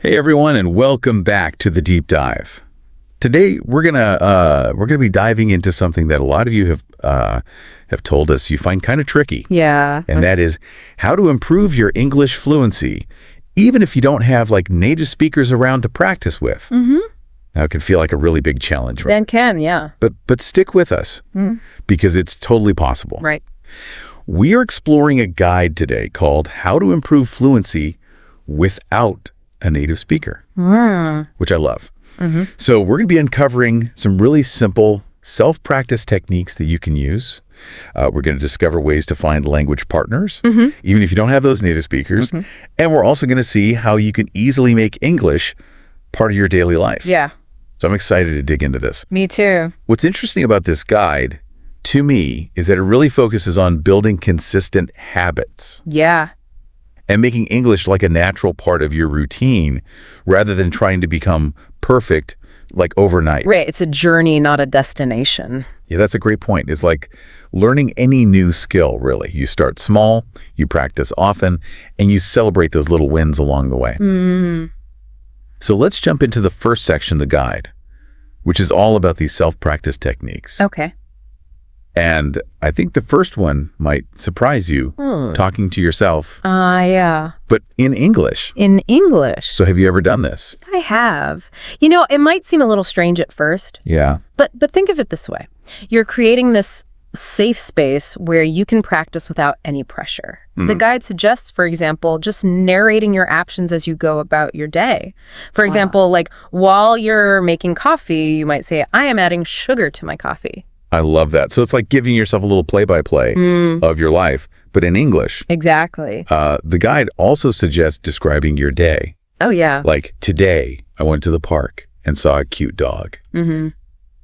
Hey everyone, and welcome back to the Deep Dive. Today we're gonna be diving into something that a lot of you have told us you find kind of tricky. Yeah. And that is how to improve your English fluency, even if you don't have like native speakers around to practice with. Mm-hmm. Now it can feel like a really big challenge, right? Then can, yeah. But stick with us because it's totally possible. Right. We are exploring a guide today called How to Improve Fluency Without a Native Speaker, which I love. So we're going to be uncovering some really simple self-practice techniques that you can use. We're going to discover ways to find language partners, even if you don't have those native speakers. And we're also going to see how you can easily make English part of your daily life. Yeah. So I'm excited to dig into this. Me too. What's interesting about this guide, to me, is that it really focuses on building consistent habits Yeah. and making English like a natural part of your routine rather than trying to become perfect like overnight. Right. It's a journey, not a destination. Yeah, that's a great point. It's like learning any new skill, really. You start small, you practice often, and you celebrate those little wins along the way. So let's jump into the first section of the guide, which is all about these self-practice techniques. Okay. And I think the first one might surprise you, talking to yourself, Yeah. but in English. In English. So have you ever done this? I have. You know, it might seem a little strange at first, Yeah. but think of it this way. You're creating this safe space where you can practice without any pressure. The guide suggests, for example, just narrating your actions as you go about your day. For example, like while you're making coffee, you might say, I am adding sugar to my coffee. I love that. So it's like giving yourself a little play-by-play of your life, but in English. Exactly. The guide also suggests describing your day. Oh, yeah. Like, today, I went to the park and saw a cute dog.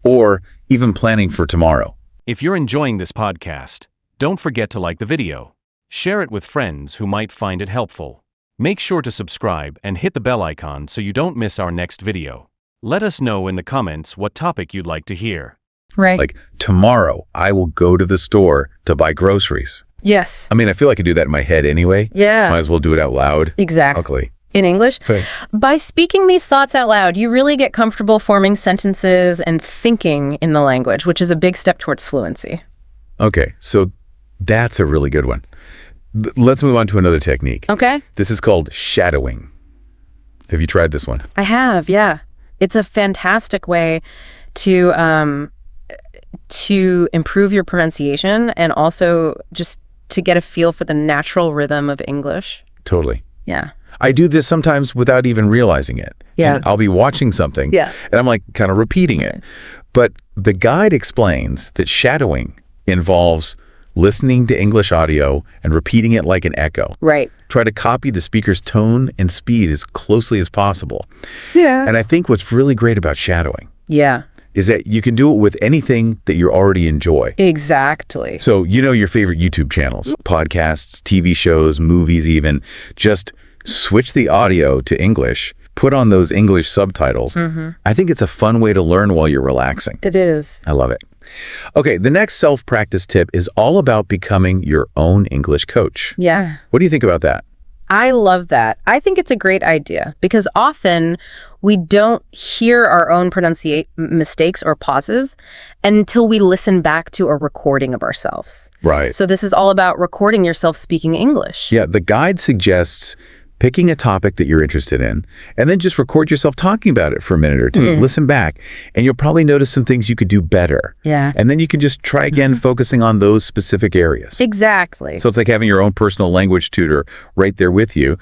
Or even planning for tomorrow. If you're enjoying this podcast, don't forget to like the video. Share it with friends who might find it helpful. Make sure to subscribe and hit the bell icon so you don't miss our next video. Let us know in the comments what topic you'd like to hear. Right. Like, tomorrow, I will go to the store to buy groceries. Yes. I mean, I feel like I do that in my head anyway. Yeah. Might as well do it out loud. Exactly. Ugly. In English, Right. by speaking these thoughts out loud, you really get comfortable forming sentences and thinking in the language, which is a big step towards fluency. Okay, so that's a really good one. Let's move on to another technique. Okay. This is called shadowing. Have you tried this one? I have, yeah. It's a fantastic way to improve your pronunciation and also just to get a feel for the natural rhythm of English. Totally. Yeah. I do this sometimes without even realizing it. Yeah. And I'll be watching something Yeah. and I'm like kind of repeating it. But the guide explains that shadowing involves listening to English audio and repeating it like an echo. Right. Try to copy the speaker's tone and speed as closely as possible. Yeah. And I think what's really great about shadowing Yeah. is that you can do it with anything that you already enjoy. Exactly. So you know your favorite YouTube channels, podcasts, TV shows, movies even. Just switch the audio to English, put on those English subtitles. I think it's a fun way to learn while you're relaxing. It is. I love it. Okay, the next self-practice tip is all about becoming your own English coach. Yeah. What do you think about that? I love that. I think it's a great idea because often we don't hear our own mistakes or pauses until we listen back to a recording of ourselves. Right. So this is all about recording yourself speaking English. Yeah, the guide suggests picking a topic that you're interested in, and then just record yourself talking about it for a minute or two. Listen back, and you'll probably notice some things you could do better. Yeah. And then you can just try again focusing on those specific areas. Exactly. So it's like having your own personal language tutor right there with you.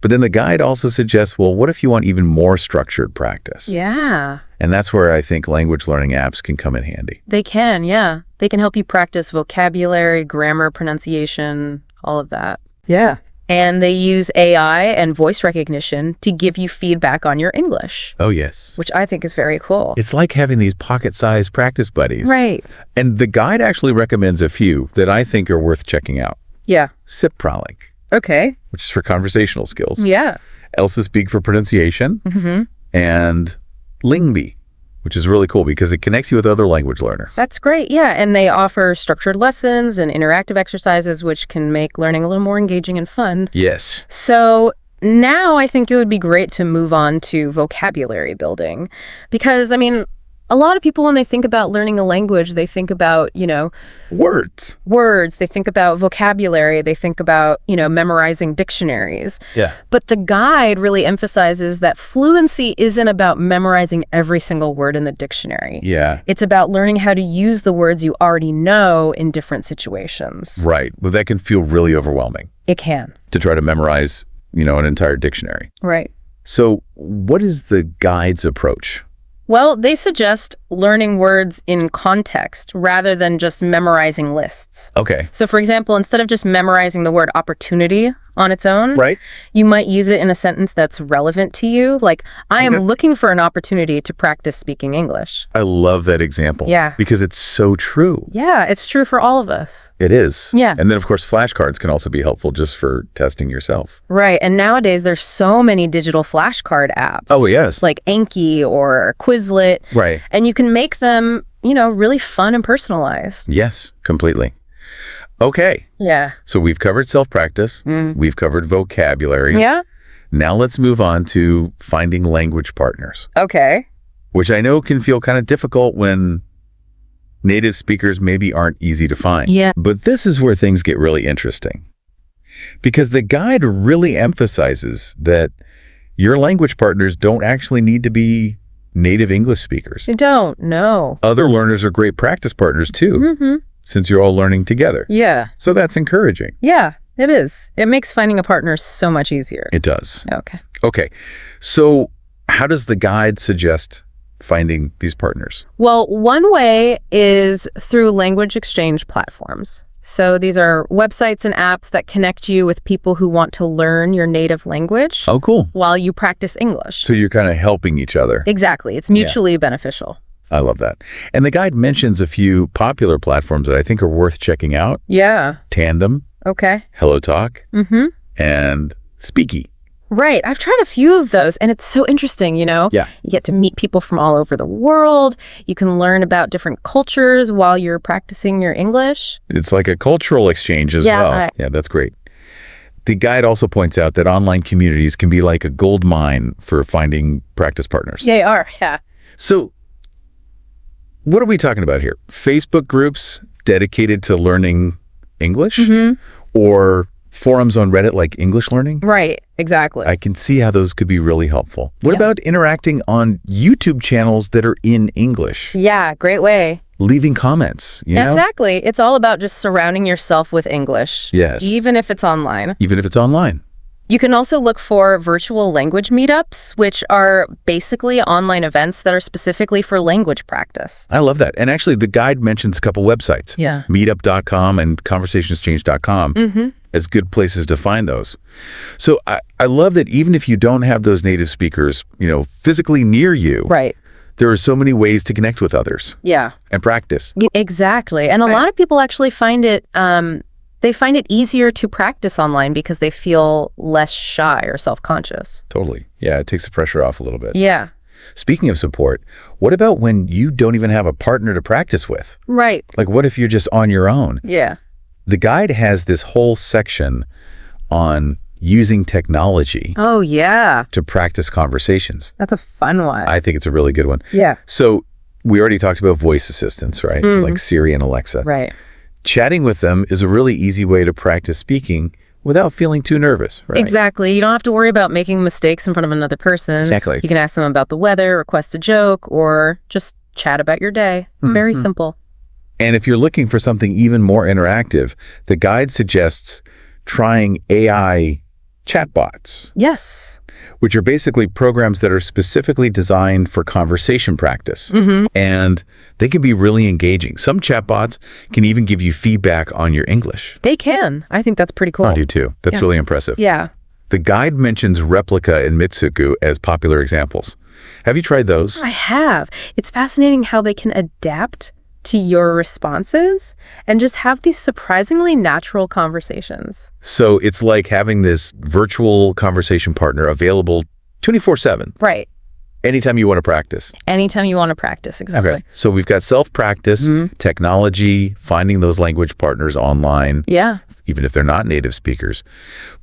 But then the guide also suggests, well, what if you want even more structured practice? Yeah. And that's where I think language learning apps can come in handy. They can, yeah. They can help you practice vocabulary, grammar, pronunciation, all of that. Yeah. And they use AI and voice recognition to give you feedback on your English, Oh, yes. which I think is very cool. It's like having these pocket-sized practice buddies. Right. And the guide actually recommends a few that I think are worth checking out. Yeah. Sipralik, Okay. which is for conversational skills. Yeah. Elsa Speak for pronunciation. And Lingby, which is really cool because it connects you with other language learners. That's great. Yeah. And they offer structured lessons and interactive exercises, which can make learning a little more engaging and fun. Yes. So now I think it would be great to move on to vocabulary building because, I mean, a lot of people, when they think about learning a language, they think about, words, they think about vocabulary, they think about, memorizing dictionaries. Yeah. But the guide really emphasizes that fluency isn't about memorizing every single word in the dictionary. Yeah. It's about learning how to use the words you already know in different situations. Right. Well, that can feel really overwhelming It can. to try to memorize, an entire dictionary. Right. So what is the guide's approach? Well, they suggest learning words in context rather than just memorizing lists. Okay. So, for example, instead of just memorizing the word opportunity on its own, Right. you might use it in a sentence that's relevant to you. Like, I am looking for an opportunity to practice speaking English. I love that example. Yeah. Because it's so true. Yeah, it's true for all of us. It is. Yeah. And then, of course, flashcards can also be helpful just for testing yourself. Right. And nowadays, there's so many digital flashcard apps. Oh, yes. Like Anki or Quizlet. Right. And you can make them, really fun and personalized. Yes, completely. Okay. Yeah. So we've covered self-practice. We've covered vocabulary. Yeah. Now let's move on to finding language partners, Okay. which I know can feel kind of difficult when native speakers maybe aren't easy to find. Yeah. But this is where things get really interesting because the guide really emphasizes that your language partners don't actually need to be native English speakers. You don't. No. Other learners are great practice partners too, Mm-hmm. since you're all learning together. Yeah. So that's encouraging. Yeah, it is. It makes finding a partner so much easier. It does. Okay. Okay. So how does the guide suggest finding these partners? Well, one way is through language exchange platforms. So these are websites and apps that connect you with people who want to learn your native language Oh, cool. while you practice English. So you're kind of helping each other. Exactly. It's mutually beneficial. I love that. And the guide mentions a few popular platforms that I think are worth checking out. Yeah. Tandem, Okay. HelloTalk, Mm-hmm. and Speaky. Right. I've tried a few of those, and it's so interesting, Yeah. You get to meet people from all over the world. You can learn about different cultures while you're practicing your English. It's like a cultural exchange as Yeah, well. Yeah, that's great. The guide also points out that online communities can be like a gold mine for finding practice partners. They are, yeah. So what are we talking about here? Facebook groups dedicated to learning English? Mm-hmm. Or forums on Reddit like English Learning? Right, exactly. I can see how those could be really helpful. What Yeah. about interacting on YouTube channels that are in English? Yeah, great way. Leaving comments, you know? Exactly. It's all about just surrounding yourself with English. Yes. Even if it's online. Even if it's online. You can also look for virtual language meetups, which are basically online events that are specifically for language practice. I love that. And actually, the guide mentions a couple websites. Yeah. Meetup.com and conversationexchange.com as good places to find those. So I love that even if you don't have those native speakers, physically near you, Right. there are so many ways to connect with others Yeah. and practice. Exactly. And a lot of people actually find it, they find it easier to practice online because they feel less shy or self-conscious. Totally. Yeah, it takes the pressure off a little bit. Yeah. Speaking of support, what about when you don't even have a partner to practice with? Right. Like, what if you're just on your own? Yeah. The guide has this whole section on using technology Oh, yeah. to practice conversations. That's a fun one. I think it's a really good one. Yeah. So we already talked about voice assistants, right? Like Siri and Alexa. Right. Chatting with them is a really easy way to practice speaking without feeling too nervous, right? Exactly. You don't have to worry about making mistakes in front of another person. Exactly. You can ask them about the weather, request a joke, or just chat about your day. It's very simple. And if you're looking for something even more interactive, the guide suggests trying AI chatbots, Yes. which are basically programs that are specifically designed for conversation practice. And they can be really engaging. Some chatbots can even give you feedback on your English. They can. I think that's pretty cool. I do too. That's really impressive. Yeah. The guide mentions Replica and Mitsuku as popular examples. Have you tried those? I have. It's fascinating how they can adapt to your responses and just have these surprisingly natural conversations. So it's like having this virtual conversation partner available 24/7, Right. anytime you want to practice. Anytime you want to practice. Exactly. Okay. So we've got self-practice, technology, finding those language partners online, Yeah. even if they're not native speakers.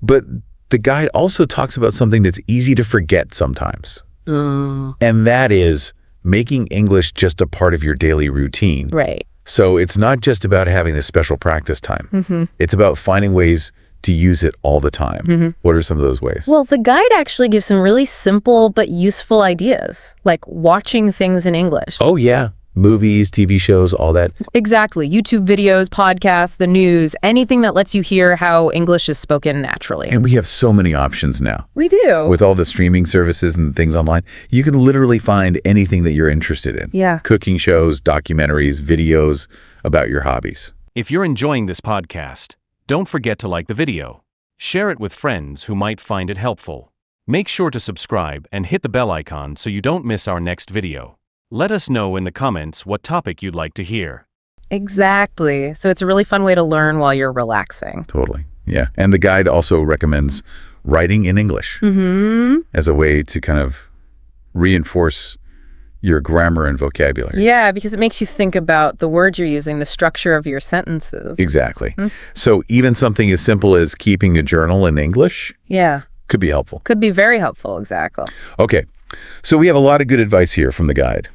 But the guide also talks about something that's easy to forget sometimes. And that is making English just a part of your daily routine. Right. So it's not just about having this special practice time. It's about finding ways to use it all the time. What are some of those ways? Well, the guide actually gives some really simple but useful ideas, like watching things in English. Oh, yeah. Movies, TV shows, all that. Exactly. YouTube videos, podcasts, the news, anything that lets you hear how English is spoken naturally. And we have so many options now. We do. With all the streaming services and things online, you can literally find anything that you're interested in. Yeah. Cooking shows, documentaries, videos about your hobbies. If you're enjoying this podcast, don't forget to like the video. Share it with friends who might find it helpful. Make sure to subscribe and hit the bell icon so you don't miss our next video. Let us know in the comments what topic you'd like to hear. Exactly. So it's a really fun way to learn while you're relaxing. Totally. Yeah. And the guide also recommends writing in English as a way to kind of reinforce your grammar and vocabulary. Yeah, because it makes you think about the words you're using, the structure of your sentences. Exactly. So even something as simple as keeping a journal in English Yeah. could be helpful. Could be very helpful. Exactly. Okay. So we have a lot of good advice here from the guide.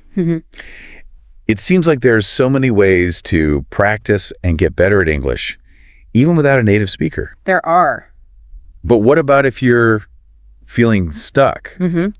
It seems like there's so many ways to practice and get better at English, even without a native speaker. There are. But what about if you're feeling stuck?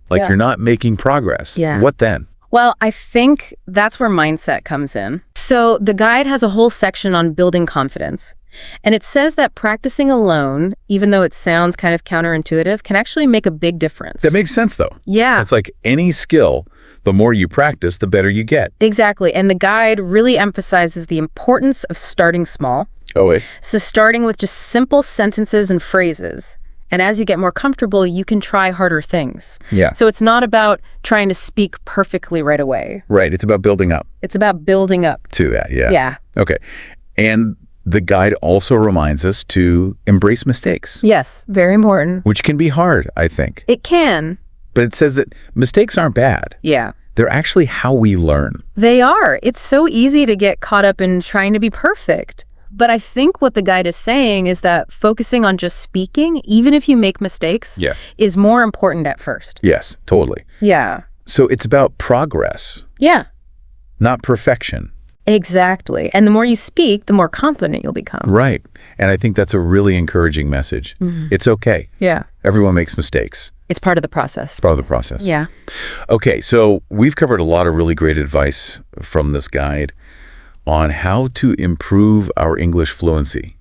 Like you're not making progress? Yeah. What then? Well, I think that's where mindset comes in. So the guide has a whole section on building confidence. And it says that practicing alone, even though it sounds kind of counterintuitive, can actually make a big difference. That makes sense, though. Yeah. It's like any skill, the more you practice, the better you get. Exactly. And the guide really emphasizes the importance of starting small. Oh, wait. So starting with just simple sentences and phrases. And as you get more comfortable, you can try harder things. Yeah. So it's not about trying to speak perfectly right away. Right. It's about building up It's about building up. to that. Yeah. Yeah. Okay. And the guide also reminds us to embrace mistakes, Yes, very important. which can be hard, I think. It can. But it says that mistakes aren't bad. Yeah. They're actually how we learn. They are. It's so easy to get caught up in trying to be perfect. But I think what the guide is saying is that focusing on just speaking, even if you make mistakes, Yeah. is more important at first. Yes, totally. Yeah. So it's about progress, Yeah, not perfection. exactly. And the more you speak, the more confident you'll become. Right. And I think that's a really encouraging message. It's okay. Yeah. Everyone makes mistakes. It's part of the process. It's part of the process. Yeah. Okay, so we've covered a lot of really great advice from this guide on how to improve our English fluency,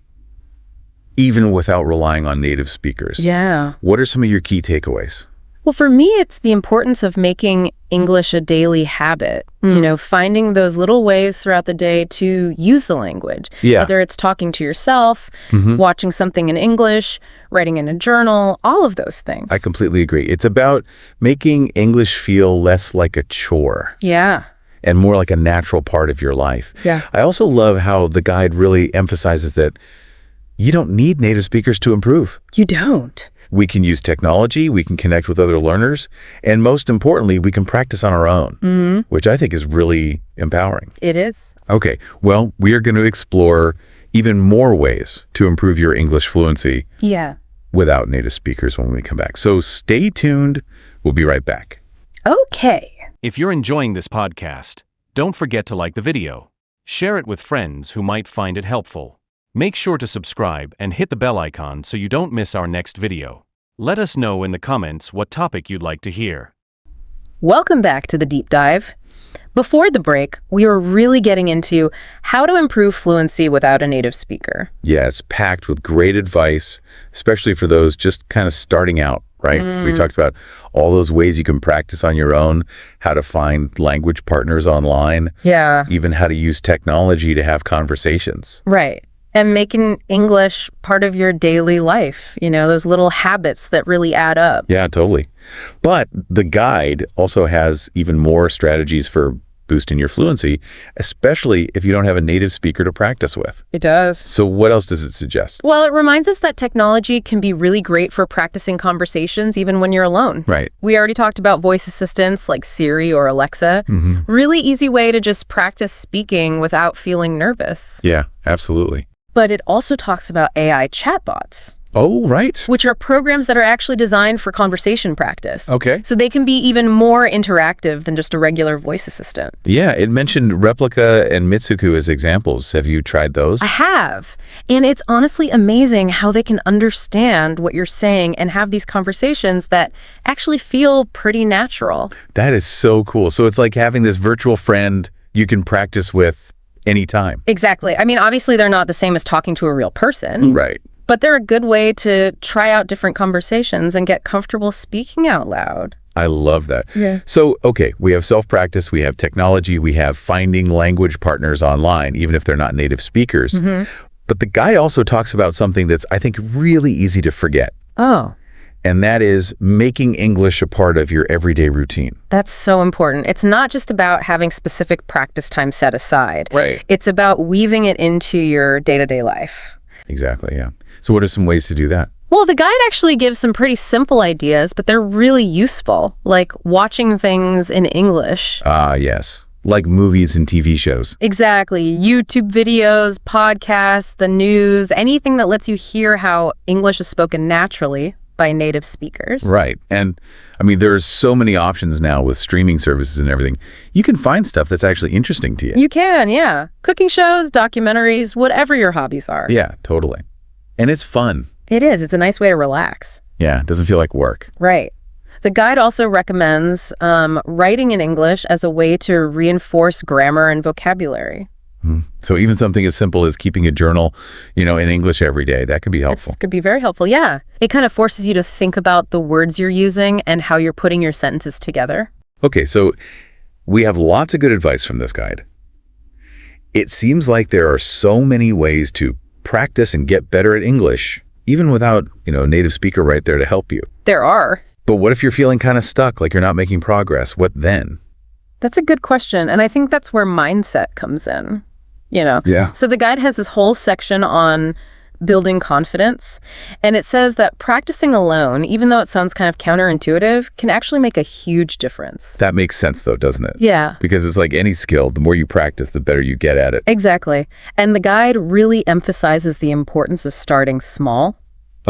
even without relying on native speakers. Yeah. What are some of your key takeaways? Well, for me, it's the importance of making English a daily habit. You know, finding those little ways throughout the day to use the language. Yeah. Whether it's talking to yourself, watching something in English, writing in a journal, all of those things. I completely agree. It's about making English feel less like a chore Yeah. and more like a natural part of your life. Yeah. I also love how the guide really emphasizes that you don't need native speakers to improve. You don't. We can use technology, we can connect with other learners, and most importantly, we can practice on our own, which I think is really empowering. It is. Okay, well, we are going to explore even more ways to improve your English fluency Yeah. without native speakers when we come back. So stay tuned. We'll be right back. Okay. If you're enjoying this podcast, don't forget to like the video. Share it with friends who might find it helpful. Make sure to subscribe and hit the bell icon so you don't miss our next video. Let us know in the comments what topic you'd like to hear. Welcome back to the deep dive. Before the break, we were really getting into how to improve fluency without a native speaker. Yeah, it's packed with great advice, especially for those just kind of starting out, right? We talked about all those ways you can practice on your own, how to find language partners online, Yeah. even how to use technology to have conversations. Right. And making English part of your daily life, you know, those little habits that really add up. Yeah, totally. But the guide also has even more strategies for boosting your fluency, especially if you don't have a native speaker to practice with. It does. So what else does it suggest? Well, it reminds us that technology can be really great for practicing conversations even when you're alone. Right. We already talked about voice assistants like Siri or Alexa. Really easy way to just practice speaking without feeling nervous. Yeah, absolutely. But it also talks about AI chatbots. Oh, right. which are programs that are actually designed for conversation practice. Okay. So they can be even more interactive than just a regular voice assistant. Yeah, it mentioned Replica and Mitsuku as examples. Have you tried those? I have. And it's honestly amazing how they can understand what you're saying and have these conversations that actually feel pretty natural. That is so cool. So it's like having this virtual friend you can practice with anytime. Exactly. I mean, obviously they're not the same as talking to a real person. Right. But they're a good way to try out different conversations and get comfortable speaking out loud. I love that. Yeah. So, okay, we have self-practice, we have technology, we have finding language partners online, even if they're not native speakers. But the guide also talks about something that's, I think, really easy to forget. Oh, And that is making English a part of your everyday routine. that's so important. It's not just about having specific practice time set aside. Right. It's about weaving it into your day-to-day life. Exactly, yeah. So what are some ways to do that? Well, the guide actually gives some pretty simple ideas, but they're really useful, like watching things in English. Yes. Like movies and TV shows. Exactly. YouTube videos, podcasts, the news, anything that lets you hear how English is spoken naturally by native speakers. Right. And I mean, there's so many options now with streaming services and everything. You can find stuff that's actually interesting to you. You can, yeah. Cooking shows, documentaries, whatever your hobbies are. Yeah, totally. And it's fun. It is. It's a nice way to relax. Yeah, it doesn't feel like work. Right. The guide also recommends writing in English as a way to reinforce grammar and vocabulary. So even something as simple as keeping a journal, in English every day, that could be helpful. It could be very helpful, yeah. It kind of forces you to think about the words you're using and how you're putting your sentences together. Okay, so we have lots of good advice from this guide. It seems like there are so many ways to practice and get better at English, even without, a native speaker right there to help you. There are. But what if you're feeling kind of stuck, like you're not making progress? What then? That's a good question. And I think that's where mindset comes in, Yeah. So the guide has this whole section on building confidence. And it says that practicing alone, even though it sounds kind of counterintuitive, can actually make a huge difference. That makes sense, though, doesn't it? Yeah. Because it's like any skill, the more you practice, the better you get at it. Exactly. And the guide really emphasizes the importance of starting small.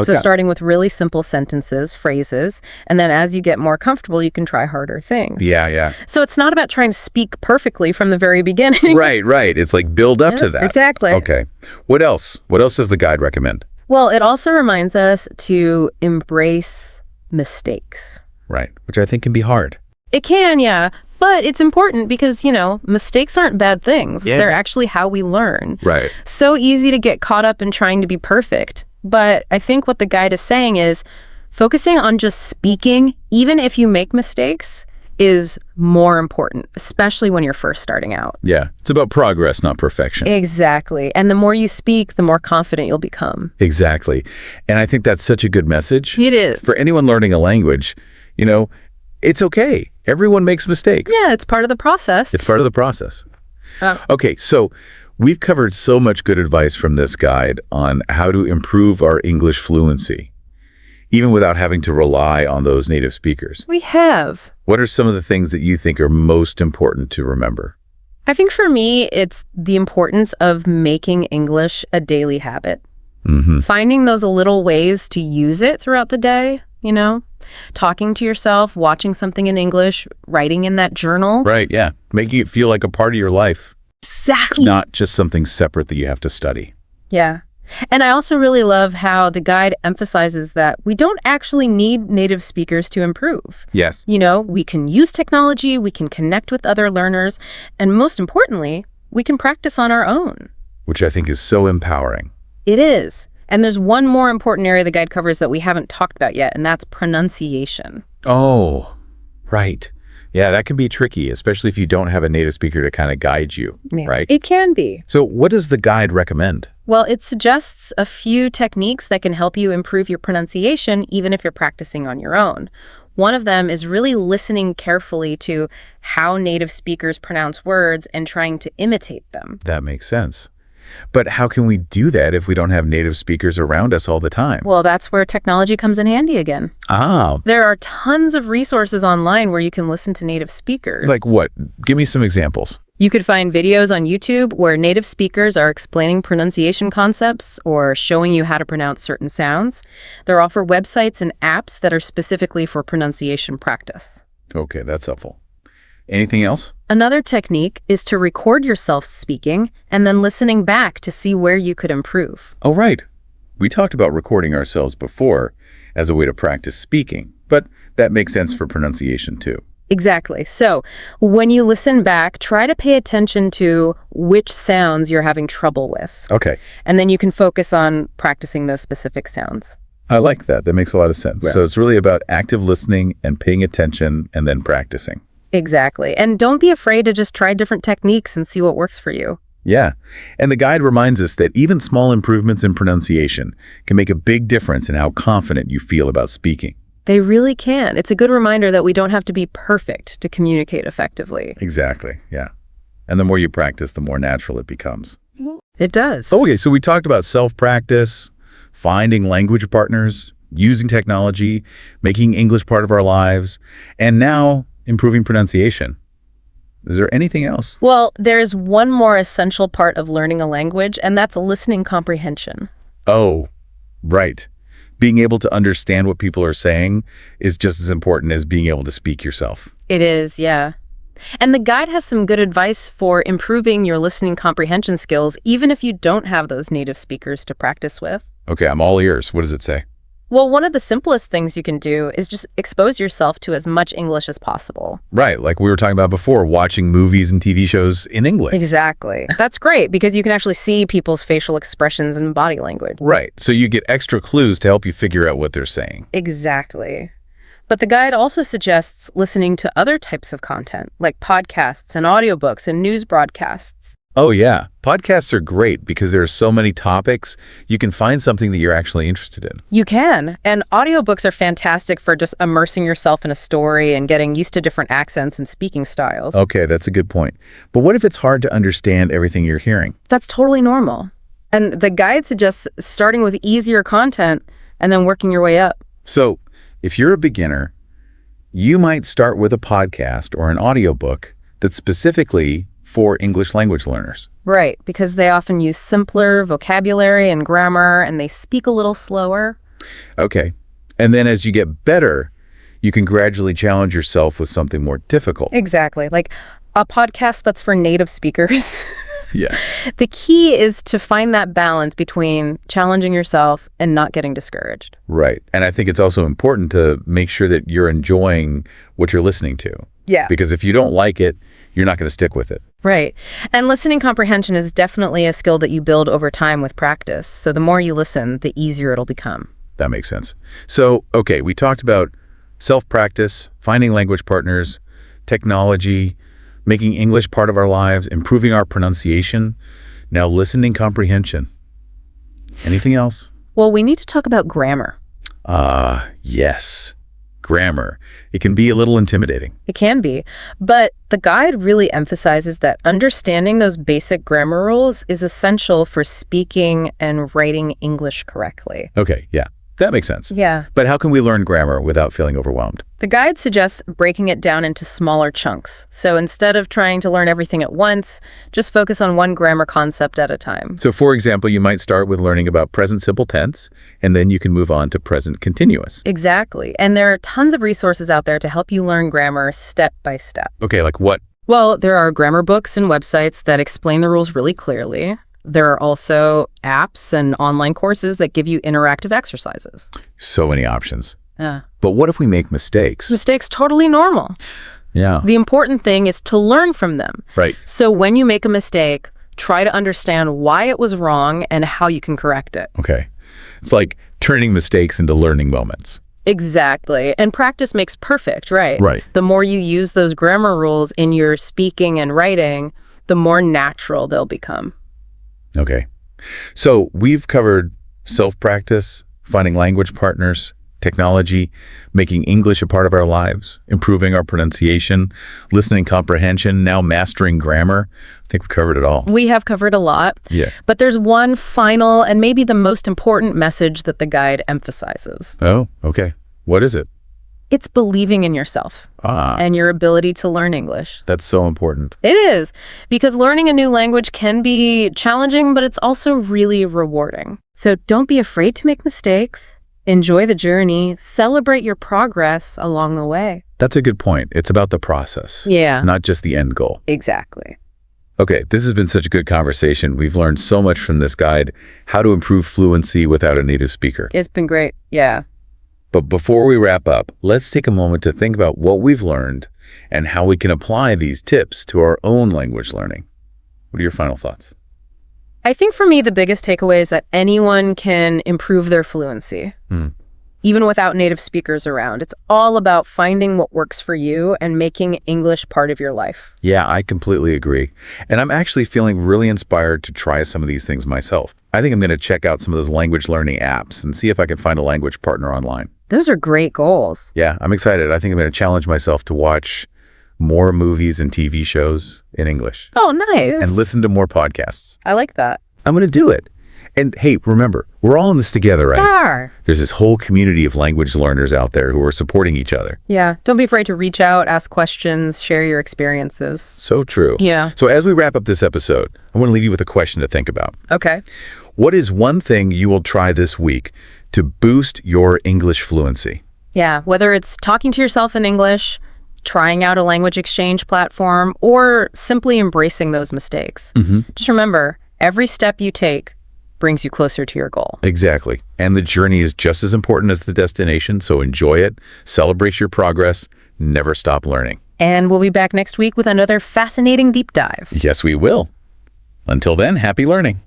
So Okay. starting with really simple sentences, phrases, and then as you get more comfortable, you can try harder things. Yeah. So it's not about trying to speak perfectly from the very beginning. Right. It's like build up to that. Exactly. Okay. What else? What else does the guide recommend? Well, it also reminds us to embrace mistakes. Right. Which I think can be hard. It can, yeah. But it's important because, mistakes aren't bad things. Yeah. They're actually how we learn. Right. So easy to get caught up in trying to be perfect. But I think what the guide is saying is focusing on just speaking, even if you make mistakes, is more important, especially when you're first starting out. Yeah. It's about progress, not perfection. Exactly. And the more you speak, the more confident you'll become. Exactly. And I think that's such a good message. It is. For anyone learning a language, it's okay. Everyone makes mistakes. Yeah, it's part of the process. It's part of the process. Oh. Okay, so we've covered so much good advice from this guide on how to improve our English fluency, even without having to rely on those native speakers. We have. What are some of the things that you think are most important to remember? I think for me, it's the importance of making English a daily habit. Finding those little ways to use it throughout the day, talking to yourself, watching something in English, writing in that journal. Right, yeah. Making it feel like a part of your life, Exactly. not just something separate that you have to study. Yeah. And I also really love how the guide emphasizes that we don't actually need native speakers to improve. Yes. We can use technology, we can connect with other learners, and most importantly, we can practice on our own. Which I think is so empowering. It is. And there's one more important area the guide covers that we haven't talked about yet, and that's pronunciation. Oh, right. Yeah, that can be tricky, especially if you don't have a native speaker to kind of guide you, right? It can be. So what does the guide recommend? Well, it suggests a few techniques that can help you improve your pronunciation, even if you're practicing on your own. One of them is really listening carefully to how native speakers pronounce words and trying to imitate them. That makes sense. But how can we do that if we don't have native speakers around us all the time? Well, that's where technology comes in handy again. Ah, There are tons of resources online where you can listen to native speakers. like what? Give me some examples. You could find videos on YouTube where native speakers are explaining pronunciation concepts or showing you how to pronounce certain sounds. There are also websites and apps that are specifically for pronunciation practice. Okay, that's helpful. Anything else? Another technique is to record yourself speaking and then listening back to see where you could improve. Oh, right. We talked about recording ourselves before as a way to practice speaking, but that makes sense for pronunciation too. Exactly. So when you listen back, try to pay attention to which sounds you're having trouble with. Okay. And then you can focus on practicing those specific sounds. I like that. That makes a lot of sense. Yeah. So it's really about active listening and paying attention and then practicing. Exactly. And don't be afraid to just try different techniques and see what works for you. Yeah. And the guide reminds us that even small improvements in pronunciation can make a big difference in how confident you feel about speaking. They really can. It's a good reminder that we don't have to be perfect to communicate effectively. Exactly. Yeah. And the more you practice, the more natural it becomes. It does. Okay, so we talked about self-practice, finding language partners, using technology, making English part of our lives, and now improving pronunciation. Is there anything else? Well, there's one more essential part of learning a language, and that's listening comprehension. Oh, right. Being able to understand what people are saying is just as important as being able to speak yourself. It is, yeah. And the guide has some good advice for improving your listening comprehension skills, even if you don't have those native speakers to practice with. Okay, I'm all ears. What does it say? Well, one of the simplest things you can do is just expose yourself to as much English as possible. Right, like we were talking about before, watching movies and TV shows in English. Exactly. That's great because you can actually see people's facial expressions and body language. Right, so you get extra clues to help you figure out what they're saying. Exactly. But the guide also suggests listening to other types of content, like podcasts and audiobooks and news broadcasts. Oh yeah, podcasts are great because there are so many topics. You can find something that you're actually interested in. You can. And audiobooks are fantastic for just immersing yourself in a story and getting used to different accents and speaking styles. Okay, that's a good point. But what if it's hard to understand everything you're hearing? That's totally normal. And the guide suggests starting with easier content and then working your way up. So, if you're a beginner, you might start with a podcast or an audiobook that's specifically for English language learners. Right, because they often use simpler vocabulary and grammar, and they speak a little slower. Okay. And then as you get better, you can gradually challenge yourself with something more difficult. Exactly, like a podcast that's for native speakers. Yeah. The key is to find that balance between challenging yourself and not getting discouraged. Right. And I think it's also important to make sure that you're enjoying what you're listening to. Yeah. Because if you don't like it, you're not going to stick with it. Right. And listening comprehension is definitely a skill that you build over time with practice. So the more you listen, the easier it'll become. That makes sense. So, okay, we talked about self-practice, finding language partners, technology, making English part of our lives, improving our pronunciation. Now, listening comprehension. Anything else? Well, we need to talk about grammar. Yes. Grammar. It can be a little intimidating. It can be, but the guide really emphasizes that understanding those basic grammar rules is essential for speaking and writing English correctly. Okay, yeah, that makes sense. Yeah. But how can we learn grammar without feeling overwhelmed? The guide suggests breaking it down into smaller chunks. So instead of trying to learn everything at once, just focus on one grammar concept at a time. So, for example, you might start with learning about present simple tense, and then you can move on to present continuous. Exactly. And there are tons of resources out there to help you learn grammar step by step. Okay, like what? Well, there are grammar books and websites that explain the rules really clearly. There are also apps and online courses that give you interactive exercises. So many options. Yeah. But what if we make mistakes? Mistakes, totally normal. Yeah. The important thing is to learn from them. Right. So when you make a mistake, try to understand why it was wrong and how you can correct it. Okay. It's like turning mistakes into learning moments. Exactly. And practice makes perfect, right? Right. The more you use those grammar rules in your speaking and writing, the more natural they'll become. Okay. So we've covered self-practice, finding language partners, technology, making English a part of our lives, improving our pronunciation, listening comprehension, now mastering grammar. I think we've covered it all. We have covered a lot. Yeah. But there's one final and maybe the most important message that the guide emphasizes. Oh, okay. What is it? It's believing in yourself and your ability to learn English. That's so important. It is, because learning a new language can be challenging, but it's also really rewarding. So don't be afraid to make mistakes. Enjoy the journey. Celebrate your progress along the way. That's a good point. It's about the process. Yeah. Not just the end goal. Exactly. Okay, this has been such a good conversation. We've learned so much from this guide, how to improve fluency without a native speaker. It's been great. Yeah. But before we wrap up, let's take a moment to think about what we've learned and how we can apply these tips to our own language learning. What are your final thoughts? I think for me, the biggest takeaway is that anyone can improve their fluency, even without native speakers around. It's all about finding what works for you and making English part of your life. Yeah, I completely agree. And I'm actually feeling really inspired to try some of these things myself. I think I'm going to check out some of those language learning apps and see if I can find a language partner online. Those are great goals. Yeah, I'm excited. I think I'm going to challenge myself to watch more movies and TV shows in English. Oh, nice. And listen to more podcasts. I like that. I'm going to do it. And hey, remember, we're all in this together, right? Sure. There's this whole community of language learners out there who are supporting each other. Yeah. Don't be afraid to reach out, ask questions, share your experiences. So true. Yeah. So as we wrap up this episode, I want to leave you with a question to think about. Okay. What is one thing you will try this week to boost your English fluency? Yeah. Whether it's talking to yourself in English, trying out a language exchange platform, or simply embracing those mistakes. Just remember, every step you take brings you closer to your goal. Exactly. And the journey is just as important as the destination, so enjoy it, celebrate your progress, never stop learning. And we'll be back next week with another fascinating deep dive. Yes, we will. Until then, happy learning.